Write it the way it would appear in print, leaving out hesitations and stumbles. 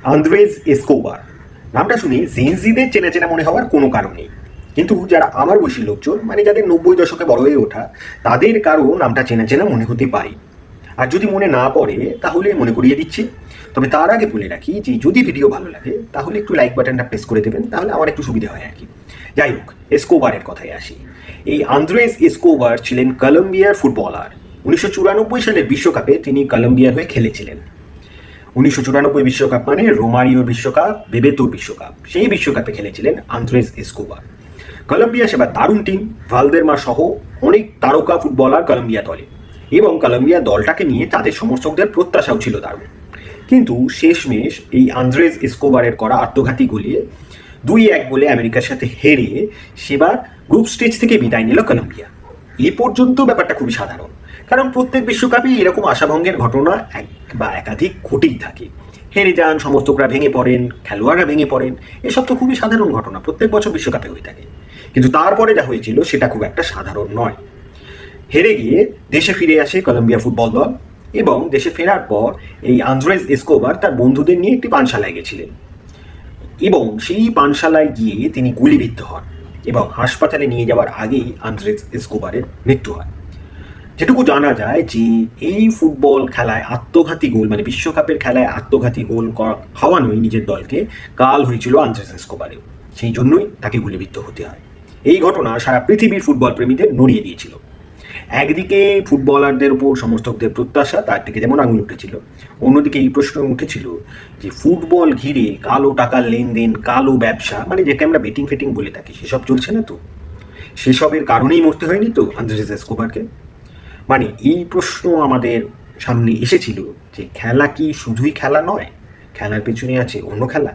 Andrés Escobar নামটা শুনে জেনজিদের চেনা চেনা মনে হওয়ার কোনো কারণ নেই, কিন্তু যারা আমার বয়সী লোকজন মানে যাদের 90 দশকে বড় হয়ে ওঠা তাদের কারো নামটা চেনা চেনা মনে হতে পারে। আর যদি মনে না পড়ে তাহলে মনে করিয়ে দিচ্ছি। তবে তার আগে বলে রাখি যে যদি ভিডিও ভালো লাগে তাহলে একটু লাইক বাটনটা প্রেস করে দেবেন, তাহলে আমার একটু সুবিধা হয় আর কি। যাই হোক, এসকোবারের কথায় আসি। এই আন্দ্রেস এসকোবার ছিলেন কলম্বিয়ার ফুটবলার। 1994 সালের বিশ্বকাপে তিনি কলম্বিয়ার হয়ে খেলেছিলেন। 1994 বিশ্বকাপ মানে রোমারিও বিশ্বকাপ, বেবেতোর বিশ্বকাপ, সেই বিশ্বকাপে খেলেছিলেন আন্দ্রেস এসকোবার। কলম্বিয়া সেবার দারুণ টিম, ভালদেরমা সহ অনেক তারকা ফুটবলার কলম্বিয়া দলে, এবং কলম্বিয়া দলটাকে নিয়ে তাদের সমর্থকদের প্রত্যাশাও ছিল দারুণ। কিন্তু শেষমেশ এই আন্দ্রেস এসকোবারের করা আত্মঘাতী গোলে 2-1 গোলে আমেরিকার সাথে হেরে সেবার গ্রুপ স্টেজ থেকে বিদায় নিল কলম্বিয়া। এ পর্যন্ত ব্যাপারটা খুবই সাধারণ, কারণ প্রত্যেক বিশ্বকাপে এরকম আশাভঙ্গের ঘটনা এক বা একাধিক ঘটেই থাকে। হেরে যান, সমর্থকরা ভেঙে পড়েন, খেলোয়াড়রা ভেঙে পড়েন, এসব তো খুবই সাধারণ ঘটনা, প্রত্যেক বছর বিশ্বকাপে হয়ে থাকে। কিন্তু তারপরে যা হয়েছিল সেটা খুব একটা সাধারণ নয়। হেরে গিয়ে দেশে ফিরে আসে কলম্বিয়া ফুটবল দল, এবং দেশে ফেরার পর এই আন্দ্রেস এসকোবার তার বন্ধুদের নিয়ে একটি পানশালায় গেছিলেন, এবং সেই পানশালায় গিয়ে তিনি গুলিবিদ্ধ হন, এবং হাসপাতালে নিয়ে যাওয়ার আগেই আন্দ্রেস এসকোবারের মৃত্যু হয়। যেটুকু জানা যায় যে এই ফুটবল খেলায় আত্মঘাতী গোল মানে বিশ্বকাপের খেলায় আত্মঘাতী গোল খাওয়ানোই নিজের দলকে কাল হয়েছিল আন্দ্রেস এসকোবারেও, সেই জন্যই তাকে গুলিবিদ্ধ হতে হয়। এই ঘটনা সারা পৃথিবীর ফুটবল প্রেমীদের নড়িয়ে দিয়েছিল। একদিকে ফুটবলারদের উপর সমর্থকদের প্রত্যাশা, তার দিকে যেমন আঙুল উঠেছিল, অন্যদিকে এই প্রশ্ন উঠেছিল যে ফুটবল ঘিরে কালো টাকার লেনদেন, কালো ব্যবসা, মানে যেটা আমরা বেটিং ফেটিং বলে থাকি, সেসব চলছে না তো? সেসবের কারণেই মরতে হয়নি তো আন্দ্রেস এসকোবারকে? মানে এই প্রশ্ন আমাদের সামনে এসেছিল যে খেলা কি শুধুই খেলা নয়, খেলার পেছনে আছে অন্য খেলা।